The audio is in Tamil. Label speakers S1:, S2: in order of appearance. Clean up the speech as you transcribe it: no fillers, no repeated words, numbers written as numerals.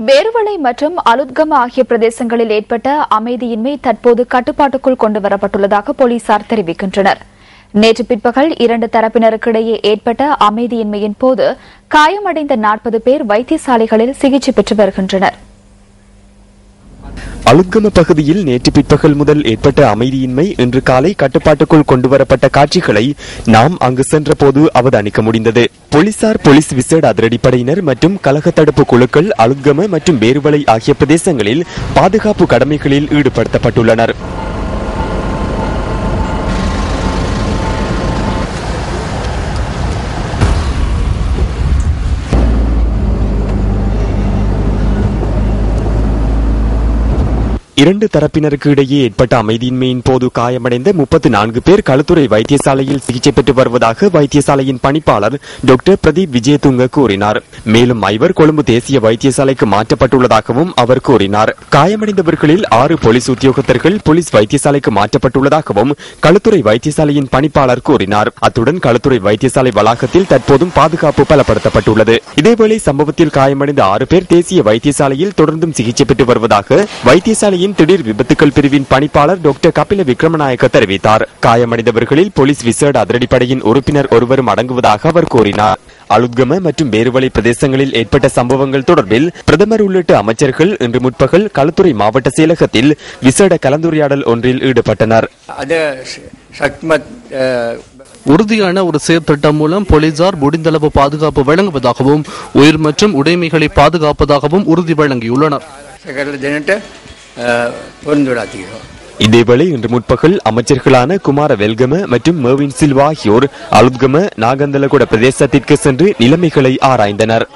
S1: பேருவளை மற்றும் அலுத்கம ஆகிய பிரதேசங்களில் ஏற்பட்ட அமைதியின்மை தற்போது கட்டுப்பாட்டுக்குள் கொண்டுவரப்பட்டுள்ளதாக போலீசார் தெரிவிக்கின்றனர். நேற்று பிற்பகல் 2 தரப்பினருக்கிடையே ஏற்பட்ட அமைதியின்மையின் போது காயமடைந்த 40 பேர் வைத்தியசாலைகளில் சிகிச்சை பெற்று வருகின்றனர்.
S2: அலுத்கம பகுதியில் நேற்று பிற்பகல் முதல் ஏற்பட்ட அமைதியின்மை இன்று காலை கட்டுப்பாட்டுக்குள் கொண்டுவரப்பட்ட காட்சிகளை நாம் அங்கு சென்றபோது அவதானிக்க முடிந்தது. போலீசார், போலீஸ் விசேட அதிரடிப்படையினர் மற்றும் கலக தடுப்பு குழுக்கள் அலுத்கம மற்றும் பேருவளை ஆகிய பிரதேசங்களில் பாதுகாப்பு கடமைகளில் ஈடுபடுத்தப்பட்டுள்ளனர். இரண்டு தரப்பினருக்கு இடையே ஏற்பட்ட அமைதியின்மையின் போது காயமடைந்த 34 பேர் களுத்துறை வைத்தியசாலையில் சிகிச்சை பெற்று வருவதாக வைத்தியசாலையின் பணிப்பாளர் டாக்டர் பிரதீப் விஜயதுங்க கூறினார். மேலும் 5 கொழும்பு தேசிய வைத்தியசாலைக்கு மாற்றப்பட்டுள்ளதாகவும் அவர் கூறினார். காயமடைந்தவர்களில் 6 போலீஸ் உத்தியோகத்தர்கள் போலீஸ் வைத்தியசாலைக்கு மாற்றப்பட்டுள்ளதாகவும் களுத்துறை வைத்தியசாலையின் பணிப்பாளர் கூறினார். அத்துடன் களுத்துறை வைத்தியசாலை வளாகத்தில் தற்போதும் பாதுகாப்பு பலப்படுத்தப்பட்டுள்ளது. இதேவேளை சம்பவத்தில் காயமடைந்த 6 பேர் தேசிய வைத்தியசாலையில் தொடர்ந்தும் சிகிச்சை பெற்று வருவதாக வைத்தியசாலையின் திடீர் விபத்துக்கள் பிரிவின் பணிப்பாளர் டாக்டர் கபில விக்ரமநாயக்க தெரிவித்தார். காயமடைந்தவர்களில் போலீஸ் விசேட அதிரடிப்படையின் உறுப்பினர் ஒருவரும் அடங்குவதாக அவர் கூறினார். அலுத்கம மற்றும் பேருவளை பிரதேசங்களில் ஏற்பட்ட சம்பவங்கள் தொடர்பில் பிரதமர் உள்ளிட்ட அமைச்சர்கள் இன்று முற்பகல் களுத்துறை மாவட்ட செயலகத்தில் விசேட கலந்துரையாடல் ஒன்றில் ஈடுபட்டனர்.
S3: உறுதியான ஒரு செயற்திட்டம் மூலம் போலீசார் முடிந்தளவு பாதுகாப்பு வழங்குவதாகவும் உயிர் மற்றும் உடைமைகளை பாதுகாப்பதாகவும் உறுதி வழங்கியுள்ளனர்.
S2: இதேவேளை இன்று முற்பகல் அமைச்சர்களான குமார வெல்கம மற்றும் மேவின் சில்வா ஆகியோர் அலுத்கம நாகந்தலகுட பிரதேசத்திற்கு சென்று நிலைமைகளை ஆராய்ந்தனர்.